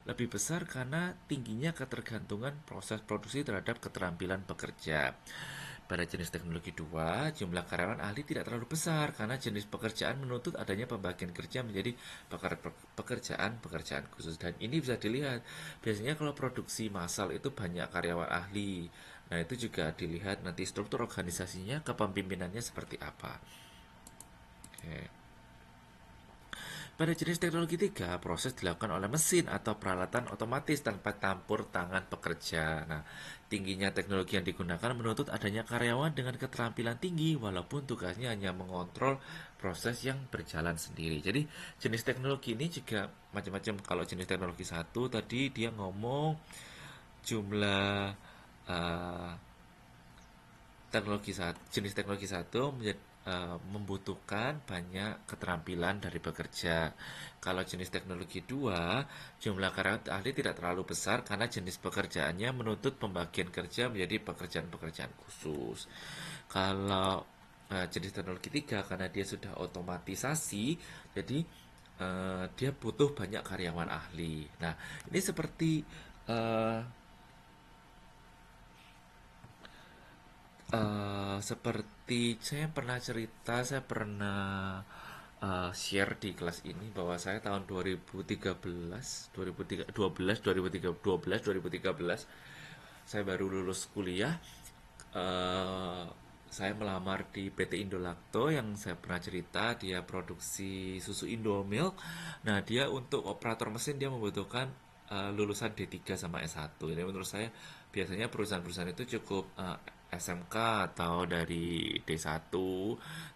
lebih besar karena tingginya ketergantungan proses produksi terhadap keterampilan pekerja. Pada jenis teknologi 2, jumlah karyawan ahli tidak terlalu besar karena jenis pekerjaan menuntut adanya pembagian kerja menjadi pekerjaan-pekerjaan khusus. Dan ini bisa dilihat, biasanya kalau produksi massal itu banyak karyawan ahli. Nah, itu juga dilihat nanti struktur organisasinya, kepemimpinannya seperti apa. Oke. Pada jenis teknologi 3, proses dilakukan oleh mesin atau peralatan otomatis tanpa campur tangan pekerja. Nah, tingginya teknologi yang digunakan menuntut adanya karyawan dengan keterampilan tinggi walaupun tugasnya hanya mengontrol proses yang berjalan sendiri. Jadi, jenis teknologi ini juga macam-macam. Kalau jenis teknologi satu tadi dia ngomong jumlah uh, jenis teknologi satu membutuhkan banyak keterampilan dari pekerja. Kalau jenis teknologi 2, jumlah karyawan ahli tidak terlalu besar karena jenis pekerjaannya menuntut pembagian kerja menjadi pekerjaan-pekerjaan khusus. Kalau jenis teknologi 3, karena dia sudah otomatisasi, jadi dia butuh banyak karyawan ahli. Nah, ini seperti uh, seperti saya pernah cerita, saya pernah share di kelas ini bahwa saya tahun 2013, 2012, 2013, 2013 saya baru lulus kuliah. eh, saya melamar di PT Indolacto yang saya pernah cerita, dia produksi susu Indomilk. Nah, dia untuk operator mesin dia membutuhkan lulusan D3 sama S1. Jadi menurut saya biasanya perusahaan-perusahaan itu cukup SMK atau dari D1,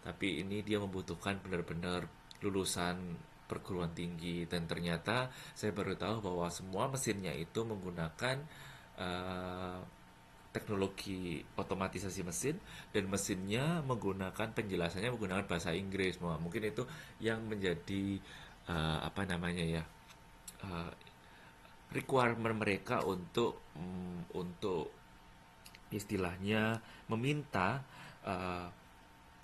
tapi ini dia membutuhkan benar-benar lulusan perguruan tinggi. Dan ternyata saya baru tahu bahwa semua mesinnya itu menggunakan eh, teknologi otomatisasi mesin, dan mesinnya menggunakan penjelasannya menggunakan bahasa Inggris. Mungkin itu yang menjadi apa namanya ya, uh, requirement mereka untuk istilahnya meminta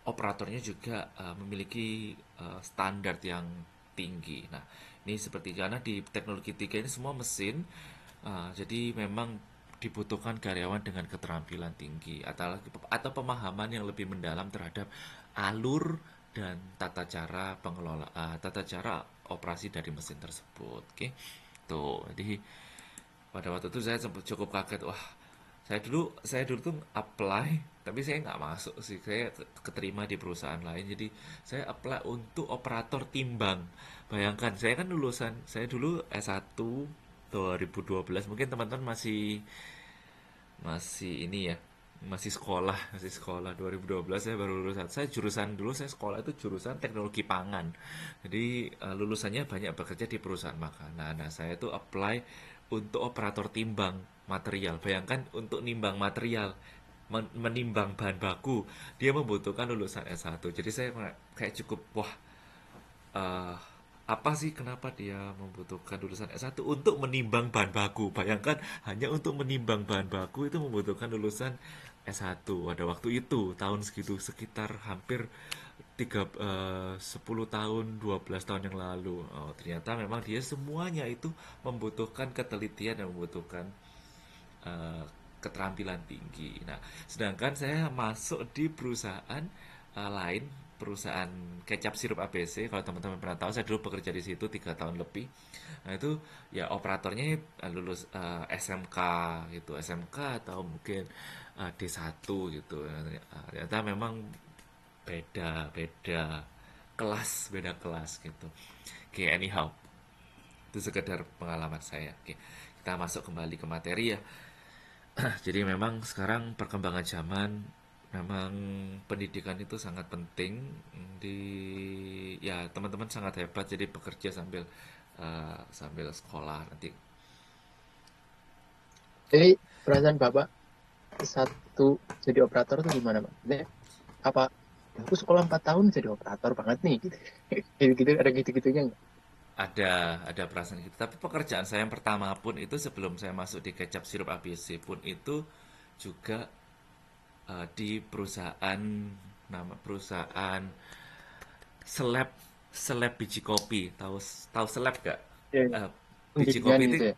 operatornya juga memiliki standar yang tinggi. Nah, ini seperti karena di teknologi 3 ini semua mesin, jadi memang dibutuhkan karyawan dengan keterampilan tinggi atau pemahaman yang lebih mendalam terhadap alur dan tata cara operasi dari mesin tersebut. Oke, tuh. Jadi pada waktu itu saya sempat cukup kaget. Wah, saya dulu tuh apply, tapi saya nggak masuk sih. Saya keterima di perusahaan lain, jadi saya apply untuk operator timbang. Bayangkan, saya kan lulusan, saya dulu S1 2012. Mungkin teman-teman masih masih ini ya, masih sekolah 2012 saya baru lulusan. Saya jurusan dulu, saya sekolah itu jurusan teknologi pangan. Jadi lulusannya banyak bekerja di perusahaan makanan. Nah, saya itu apply untuk operator timbang material. Bayangkan, untuk nimbang material, menimbang bahan baku, dia membutuhkan lulusan S1. Jadi saya kayak cukup, wah, eh, apa sih kenapa dia membutuhkan lulusan S1 untuk menimbang bahan baku? Bayangkan, hanya untuk menimbang bahan baku itu membutuhkan lulusan S1 pada waktu itu, tahun segitu, sekitar hampir 10 tahun, 12 tahun yang lalu. Oh, ternyata memang dia semuanya itu membutuhkan ketelitian dan membutuhkan eh, keterampilan tinggi. Nah, sedangkan saya masuk di perusahaan lain, perusahaan kecap sirup ABC. Kalau teman-teman pernah tahu, saya dulu bekerja di situ 3 tahun lebih. Nah, itu ya operatornya lulus SMK gitu, SMK atau mungkin D1 gitu. Ternyata memang beda-beda beda kelas gitu. Oke, anyhow, itu sekedar pengalaman saya. Oke, kita masuk kembali ke materi ya. Jadi memang sekarang perkembangan zaman, memang pendidikan itu sangat penting di, ya, teman-teman sangat hebat jadi bekerja sambil sekolah nanti. Jadi perasaan Bapak satu jadi operator tuh gimana, Pak? Maksudnya, apa aku sekolah 4 tahun jadi operator banget nih gitu. Gitu-gitu ada gitu-gitunya nggak? Ada perasaan gitu. Tapi pekerjaan saya yang pertama pun itu, sebelum saya masuk di kecap sirup ABC pun itu juga di perusahaan, nama perusahaan Seleb Seleb biji kopi. Tahu tahu Seleb gak? Iya, iya. Biji penggilingan kopi itu gitu ya.